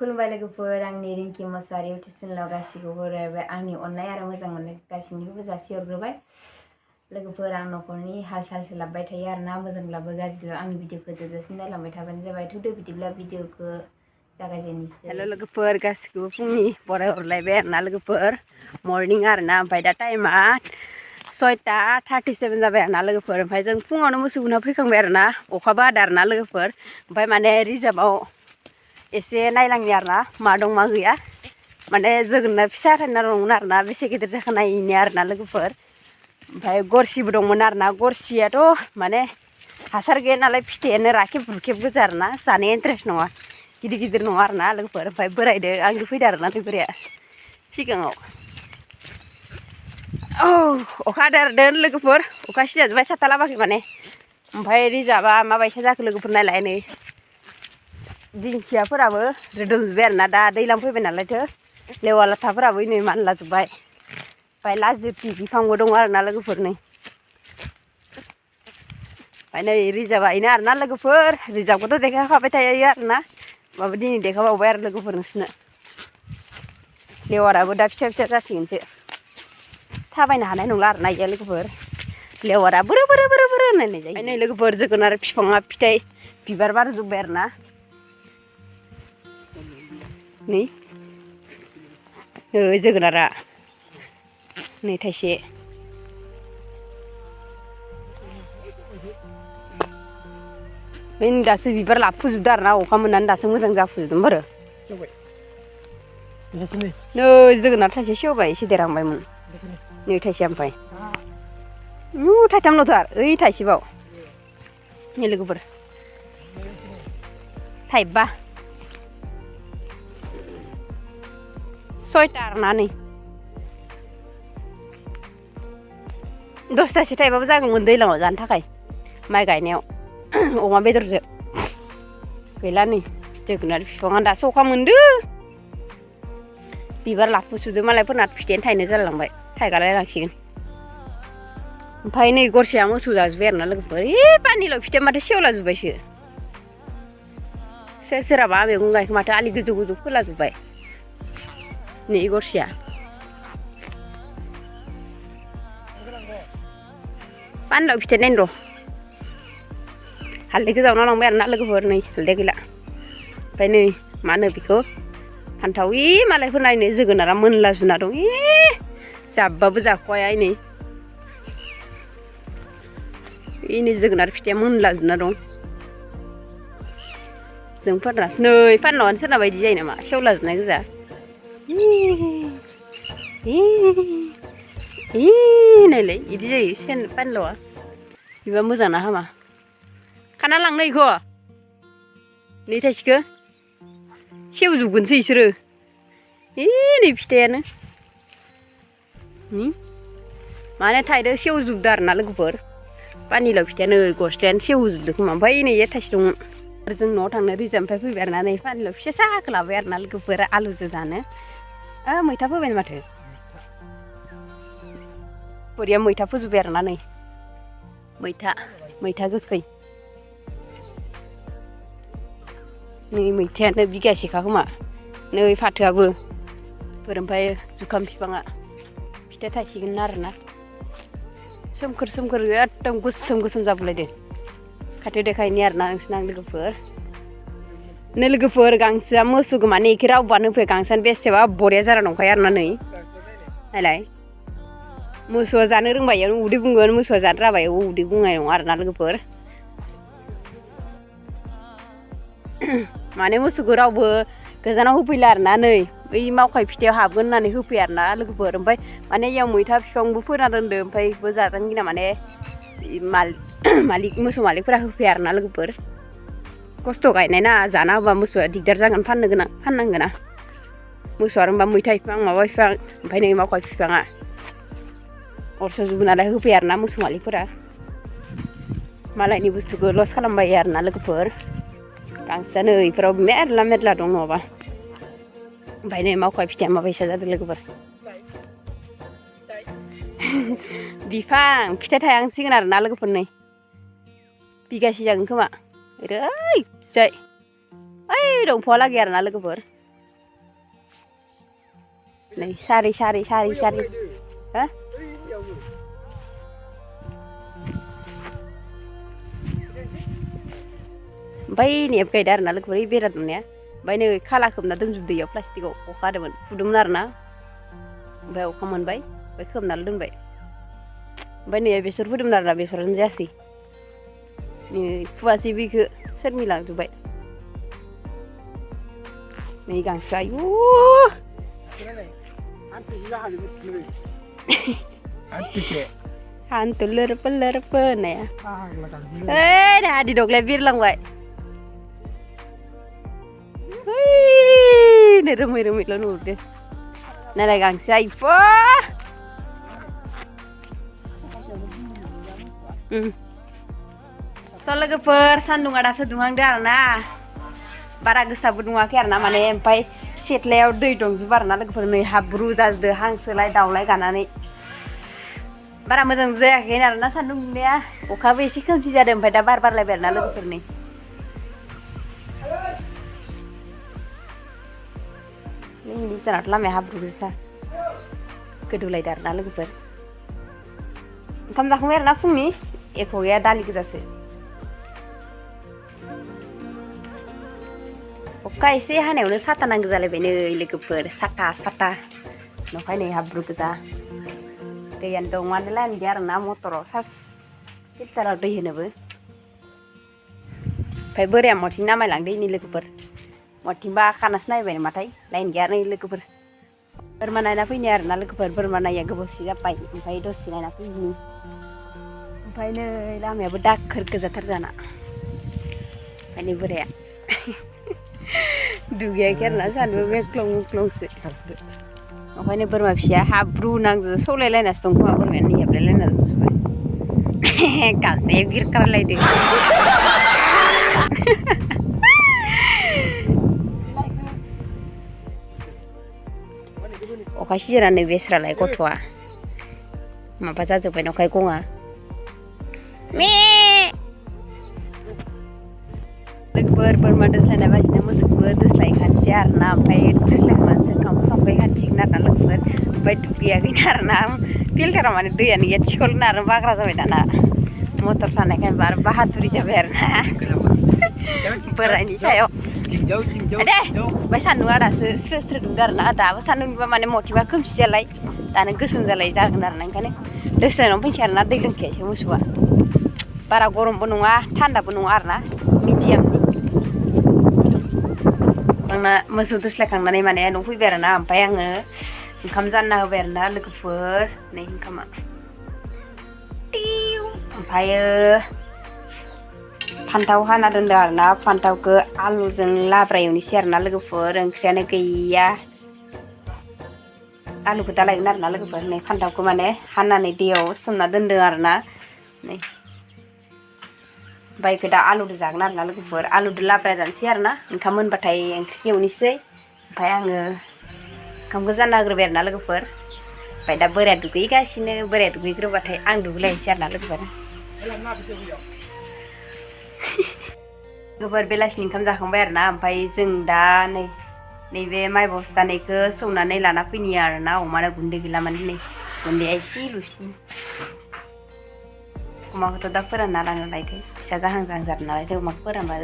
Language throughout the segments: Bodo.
खुलुमबाय लोगोफोर आंनि रिंकि मोसाहारि इउटुब चेनेलाव गासिखौबो बरायबाय आंनि अननाय आरो मोजां मोननाय गासिनिखौबो जासिहरग्रोबाय लोगोफोर आं न'खरनि हाल साल सोलाबबाय थायो आरोना मोजांब्लाबो गाज्रिब्लाबो आंनि भिडिअखौ जोबजासिम नायलांबाय थाबानो जाबाय थौदो बिदिब्ला भिडिअखौ जागायजेननोसै। हेल' लोगोफोर गासिखौबो फुंनि बरायहरलायबाय आरोना लोगोफोर मर्निं आरोना ओमफ्राय दा टाइमा 6:37 जाबाय आरोना लोगोफोर ओमफ्राय जों फुङावनो मोसौ गुमना फैखांबाय आरोना अखाबो हादों आरोना लोगोफोर ओमफ्राय माने रिजार्भआव एसे नायलांनि आरोना मा दं मा गैया माने जोगोनार फिसा थायना दंमोन आरोना बेसे गिदिर जाखो नायनि आरोना लोगोफोर ओमफ्राय गरसिबो दंमोन आरोना गरसियाथ' माने हासार गैया नालाय फिथाइयानो राखेब रुखेब गोजा आरोना जानो इन्टारेस्ट नङा गिदिर गिदिर नङा आरोना लोगोफोर ओमफ्राय बोरायदो आंजों फैदो आरोना बे बोराया सिगाङाव औ अखा हादों लोगोफोर अखा सिजाजोब्बाय साथा लाबाखै माने ओमफ्राय रिजार्भआ माबायसा जाखो लोगोफोर नायलाय नै दिंखियाफोराबो रोदोमजोब्बाय आरोना दा दैज्लां फैबाय नालायथो लेवा लाथाफोराबो नै मानलाजोब्बाय ओमफ्राय लाजोथि बिफांबो दं आरोना लोगोफोर नै ओमफ्राय नै रिजार्भआ बेनो आरोना लोगोफोर रिजार्भखौथ' देखायखाबाय थायो आरोना माबा दिनै देखायबावबाय आरो लोगोफोर नोंसोरनो लेवाराबो दा फिसा फिसा जासिगोनसो थाबायनो हानाय नंला आरोना इयो लोगोफोर लेवारा बोरो बोरो बोरो बोरो होनलायनाय जायो नै लोगोफोर जोगोनार बिफाङा फिथाइ बिबार बारजोब्बाय आरोना नै जोगोनारा नै थाइसे दासो बिबार लाबोजोबदों आरोना अखा मोननानै दासो मोजां जाफुजोबदों बारो नै जोगोनार थाइसे सेवबाय एसे देरहांबायमोन नै थाइसे ओमफ्राय थाइथामल'थार ओइ थाइसेबाव नै लोगोफोर थाइबा 6टा आरोना नै 10टासो थाइबाबो जागौमोन दैज्लाङाव जानो थाखाय माइ गायनायाव अमा बेदरजों गैला नै जोगोनार बिफाङा दासो अखा मोनदो बिबार लाबोजोबदो मालायफोरना फिथाइयानो थाइनो जालांबाय थाइगालाय लांसिगोन ओमफ्राय नै गरसेया मोसौ जाजोब्बाय आरोना लोगोफोर पानिलाव फिथाइया माथो सेवलाजोब्बायसो सोर सोरहाबा मैगं गायखो माथो आलि गोजौ गोजौ खोलाजोब्बाय नै गरसेया पानिलाव फिथाइ नायनो र' हालदैखौ जावना लांबाय आरोना लोगोफोर नै हालदै गैला ओमफ्राय नै मा होनो बेखौ फान्थाव मालायफोर नायनो जोगोनारा मोनला जुना दं जाब्बाबो जाख'हाया नै जोगोनार फिथाइया मोनला जुना दं जोंफोरनासो नै फानलावानो सोरनाबा बिदि जायो नामा सेवला जुनाय गोजा नायलाय बिदि जायो फानलावा बिबा मोजां ना हामा खाना लांनो इखौ नै थाइसेखौ सेवजोबगोनसो इसोरो नै फिथाइयानो माने थाइदो सेवजोबदो आरोना लोगोफोर पानिलाव फिथाइया नै गस्लायानो सेवजोबदो खोमा ओमफ्राय नै थाइसे दंमोन आरो जों न'आव थांनो रिजार्भनिफ्राय फैबाय आरोना नै पानिलाव फिसा साहाखौ लाबाय आरोना लोगोफोर आलुजों जानो मैथा फोबाय माथो बोरिया मैथा फोजोब्बाय आरोना नै मैथा गोखै नै मैथायानो बिगासेखा खोमा नै फाथोआबो ओमफ्राय जुखाम बिफाङा फिथाइ थायसिगोन आरोना सोमखोर सोमखोर एकदम गोसोम गोसोम जाबोलायदों खाथियाव देखायनि आरोना नोंसोरना लोगोफोर नै लोगोफोर गांसोआ मोसौ गोमानो एखे रावबानो होफैया गांसोआनो बेसेबा बरिया जाना दंखायो आरोना नै नायलाय मोसौआ जानो रोंबाय इयावनो उदै बुंगोन मोसौआ जानो राबाय उदै बुंनाय नङा आरोना लोगोफोर माने मोसौखौ रावबो गोजानाव होफैला आरोना नै बै मावखाय फिथाइयाव हाबगोन होननानै होफैया आरोना लोगोफोर ओमफ्राय माने इयाव मैथा बिफांबो फोना दोनदो ओमफ्राय बेबो जाजानो गिना माने मोसौ मालिकफोरा होफैया आरोना लोगोफोर खस्थ' गायनाय ना जाना होबा मोसौआ दिगदार जागोन फाननांगोना मोसौआ होनबा मैथा बिफां माबा बिफां ओमफ्राय नै मावखाय बिफाङा अरस'जोबो नालाय होफैया आरोना मोसौ मालिकफोरा मालायनि बुस्थुखौ लस खालामबायो आरोना लोगोफोर गांसोआनो इफोराव मेरला मेरला दं नङाबा ओमफ्राय नै मावखाय फिथाइया माबायसा जादों लोगोफोर बिफां फिथाइ थायहांसिगोन आरोना लोगोफोर नै बिगासे जागोन खोमा ओरै जाय ओइ दंफांआ लागै आरोना लोगोफोर नै सारि हो ओमफ्राय नेप गायदो आरोना लोगोफोर ओइ बेरा दुमनाया ओमफ्राय नै खाला खोबना दोनजोबदो इयाव प्लास्टिकआव अखा हादोंमोन फुदोंमोन आरोना ओमफ्राय अखा मोनबाय ओमफ्राय खोबनानै दोनबाय ओमफ्राय नै बेसर फोदोंमोन आरोना बेसरानो जायासै नै फुवासै बेखौ सोरमि लांजोब्बाय नै गांसो आयु hantu lerpe होननाया नै हादि दग्लाया बिरलांबाय नै रोमै रोमैल' नुहुरदो नालाय गांसो आइफा स' लोगोफोर सान्दुङा दासो दुंहांदो आरोना बारा गोसाबो दुङाखै आरोना माने ओमफ्राय सेथ्लायाव दै दंजोबो आरोना लोगोफोर नै हाब्रु जाजोबदो हांसोलाय दाउलाय गानानै बारा मोजां जायाखै आरोना सान्दुं दुंनाया अखाबो एसे खोमसि जादों ओमफ्राय दा बार बारलायबाय आरोना लोगोफोर नै जोंनाथ' लामाया हाब्रु गोजा गोदौलायदो आरोना लोगोफोर ओंखाम जाखांबाय आरोना फुंनि एख' गैया दालि गोजासो अखा एसे हानायावनो साथा नांगौ जालायबाय नै लोगोफोर साथा न'खाय नै हाब्रु गोजा दैयानो दं माने लाइन गैया आरोना मटराव चार्ज फिल्टाराव दै होनोबो ओमफ्राय बोराया मथिं नामायलांदो इनि लोगोफोर मथिंबा खानासो नायबाय नामाथाय लाइन गैया नै लोगोफोर बोरमा नायना फैनो आरोना लोगोफोर बोरमा नाया गोबावसि जाबाय ओमफ्राय दसे नायना फैनि ओमफ्राय नै लामायाबो दाखोर गोजाथार जाना ओमफ्राय नै बोराया दुगैयाखै आरोना सानबो मेख्लं मुख्लंसो ओंखायनो बोरमा फिसाया हाब्रु नांजो सौलायलायनासो दं खोमा बोरमाया नै हेबलायलायना जोबबाय गांसे बिरखारलायदो अखा सिजेरानो बेस्रालाय गथ'आ माबा जाजोब्बाय नखाय गङा लोगोफोर बोरमा दोस्लायनाय बाजिनो मोसौबो दोस्लायखानोसै आरोना ओमफ्राय दोस्लायखांनानैसो ओंखामखौ संफैखानोसिगोन आरोना लोगोफोर ओमफ्य दुगैयाखैनो आरोना फिल्टाराव माने दैयानो गैया थिखलना आरो बाग्रा जाबाय दाना मटर थानायखाय आरो बाहादुरि जाबाय आरोना बोरायनि सायाव दे ओमफ्राय सान्दुंआ दासो स्रो स्रो दुंदो आरोना दाबो सान्दुं दुंबा माने मथिबा खोमसि जालाय दानो गोसोम जालाय जागोन आरोना ओंखायनो दोस्लायनायाव फैनोसै आरोना दै लोंखायासै मोसौआ बारा गरमबो नङा थान्दाबो नङा आरोना मिडियामनि आंना मोसौ दोस्लायखांनानै माने न'आव फैबाय आरोना ओमफ्राय आङो ओंखाम जानना होबाय आरोना लोगोफोर नै ओंखामा ओमफ्रायो फान्थाव हाना दोनदों आरोना फान्थावखौ आलुजों लाब्रा एवनोसै आरोना लोगोफोर ओंख्रियानो गैया आलुखौ दा लायगोन आरोना लोगोफोर नै फान्थावखौ माने हानानै दैयाव सोमना दोनदों आरोना नै ओमफ्राय दा आलुजों जागोन आरोना लोगोफोर आलुजों लाब्रा जानोसै आरोना ओंखाम मोनबाथाय ओंख्रि एवनोसै ओमफ्राय आङो ओंखामखौ जानना होग्रोबाय आरोना लोगोफोर ओमफ्राय दा बोराया दुगैगासिनो बोराया दुगैग्रोबाथाय आं दुगैलायनोसै आरोना लोगोफोर लोगोफोर बेलासिनि ओंखाम जाखांबाय आरोना ओमफ्राय जों दा नैबे माइ बस्थानैखौ सौनानै लाना फैनि आरोना अमानो गुन्दै गैला माने नै गुन्दैया एसे लुसि अमाखौथ' दा फोरानना लाना लायदो फिसा जाहां जादों नालाय अमाखौ फोरानबा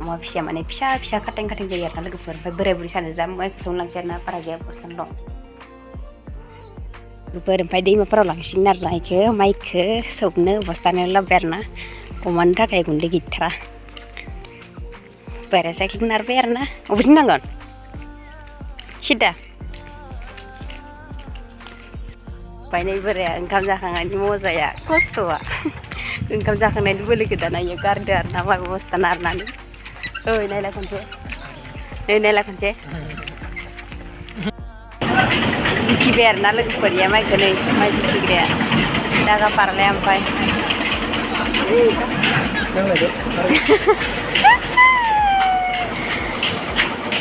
अमा फिसाया माने फिसा फिसा खाथें जायो आरोना लोगोफोर ओमफ्राय बोराय बुरै सानो जा माइखौ सौलांसै आरोना बारा गैया बस्थान दं लोगोफोर ओमफ्राय दैमाफोराव लांसिगोन आरोना इखौ माइखौ सौनो बस्थानायाव लाबोबाय आरोना अमानि थाखाय गुन्दै गैथारा बोराया साइकेल नारबाय आरोना अबेथिं नांगोन सिदा ओमफ्राय नै बोराया ओंखाम जाखांनायनि मजाया खस्थ'आ ओंखाम जाखांनायनि बोलोखौ दाना इयो गारदो आरोना माइ बस्था नारनानै ओइ नायलाय खनसे जिखिबाय आरोना लोगोफोरनिया माइखौ नै माइ जिखिग्राया दागा पारलाया ओमफ्राय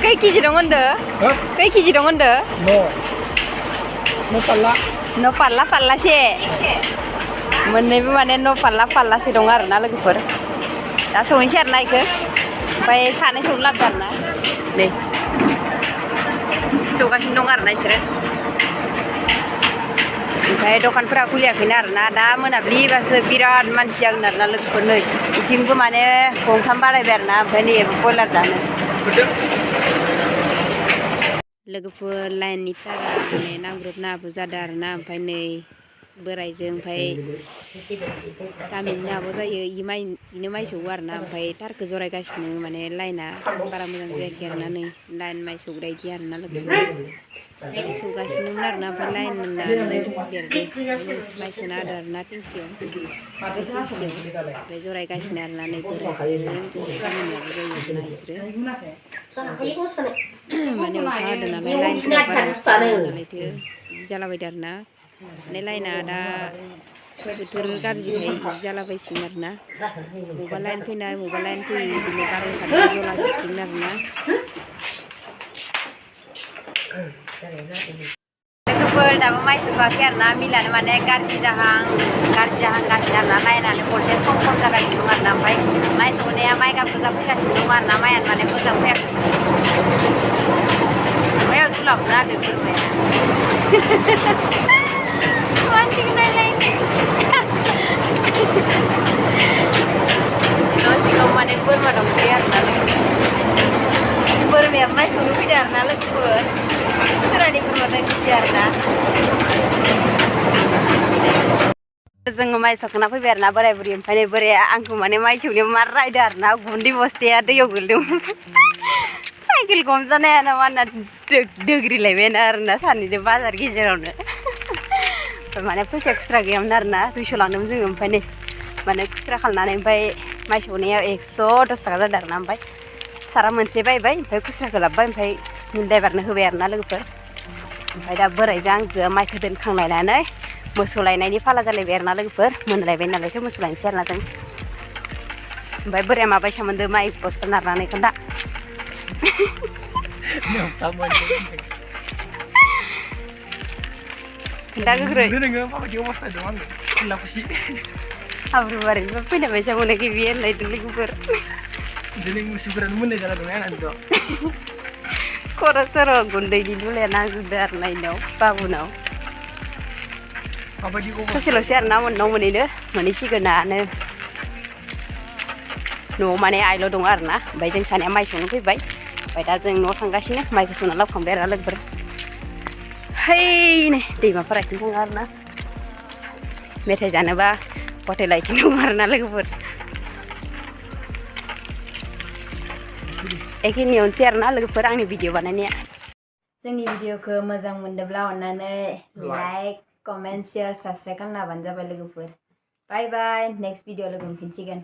खै केजि दं होनदो खै केजि दं होनदो न' पाल्लासे मोननैबो माने न' पाल्लासे दं आरोना लोगोफोर दा सौहैनोसै आरोना इखौ ओमफ्राय सानै सौनो लाबोदो आरोना नै सौगासिनो दं आरोना इसोरो ओमफ्राय दखानफोरा खुलियाखैनो आरोना दा मोनाबिलिबासो बिराद मानसि जागोन आरोना लोगोफोर नै बिथिंबो माने गंथाम बारायबाय आरोना ओमफ्राय नै बयलार दानो लोगोफोर लाइननि तारा माने नांब्रब नाब्रब जादों आरोना ओमफ्राय नै बोरायजों ओमफ्राय गामिनि आब' जायो इनो माइ सौवो आरोना ओमफ्राय तारखौ जरायगासिनो माने लाइना बारा मोजां जायाखै आरोना नै लाइन माइ सौग्रा इदि आरोना लोगोफोर सौगासिनोमोन आरोना ओमफ्राय लाइनना देरदो माइ सोना होदो आरोना टेंकियाव बे टेंकियाव ओमफ्राय जरायगासिनो आरोना नै बोरायजों गामिनि आब' जायो आरोना इसोरो माने अखा हादों नालाय लाइनफोरा बारा मिथिया नालायथो बिदि जालाबायदों आरोना माने लाइना दा बोथोर गाज्रिखाय बिदि जालाबायसिगोन आरोना बबेबा लाइन फैनाय बबेबा लाइन फैयि बिदिनो बारहुंखानि जलाजोबसिगोन आरोना लोगोफोर दाबो माइ सौवाखै आरोना मिलानो माने गाज्रि जाहांगासिनो आरोना लाइनानो भल्टेज खम जागासिनो दं आरोना ओमफ्राय माइ सौनाया माइ गाब गोजा फैगासिनो दं आरोना माइयानो माने मोजां फैयाखै मायाव दुलाबना होदो बोरमाया मानसिखौ नायलायनो न' सिङाव माने बोरमा दंफैयो आरोना बोरमाया माइ सौनो फैदों आरोना लोगोफोर सोरानि बोरमाथाय मिथिया आरोना जोङो माइ सौखांना फैबाय आरोना बोराय बुरि ओमफ्राय बोराया आंखौ माने माइ सौनायाव मार रायदों आरोना गुन्दै बस्थाया दैयाव गोलैदोंमोन साइकेल हमजानायानो माना दोग्रिलायबायना आरोना सानैजों बाजार गेजेरावनो माने फैसा खुस्रा गैयामोन आरोना 200 लांदोंमोन जोङो ओमफ्राय नै माने खुस्रा खालामनानै ओमफ्राय माइ सौनायाव 110 थाखा जादों आरोना ओमफ्राय सारा मोनसे बायबाय ओमफ्राय खुस्राखौ लाबोबाय ओमफ्राय ड्राइभारनो होबाय आरोना लोगोफोर ओमफ्राय दा बोरायजों आंजों माइखौ दोनखांलायनानै मोसौ लायनायनि फाला जालायबाय आरोना लोगोफोर मोनलायबाय नालायथो मोसौ लायनोसै आरोना जों ओमफ्राय बोराया माबायसा मोनदों माइ बस्था नारनानै खोन्था खोन्था गोख्रै हाब्रु बारिनिफ्राय फैनाय बायसा मोनाखै बियो होनलायदों लोगोफोर दिनै मुसुफोरानो मोननाय जाना दं आंनाथ' खर' सर' गुन्दैनि दुलाया नांजोबदों आरोना इनाव बाबुनाव ससेल'सै आरोना मोननाव मोनहैसिगोनानो न'आव माने आइल' दं आरोना ओमफ्राय जों सानैया माइ सौनो फैबाय ओमफ्राय दा जों न'आव थांगासिनो माइखौ सौना लाबोखांबाय आरोना लोगोफोर हैनै दैमाफोरा इथिं दङ आरोना मेथाइ जानोबा हटेला इथिं दङ आरोना लोगोफोर एखिनियावनोसै आरोना लोगोफोर आंनि भिडिअ बानायनाया जोंनि भिडिअखौ मोजां मोनदोंब्ला अननानै लाइक कमेन्ट शेयार साबस्क्राइब खालामना होबानो जाबाय लोगोफोर बाय बाय नेक्स्ट भिडिअ लोगो मोनफिनसिगोन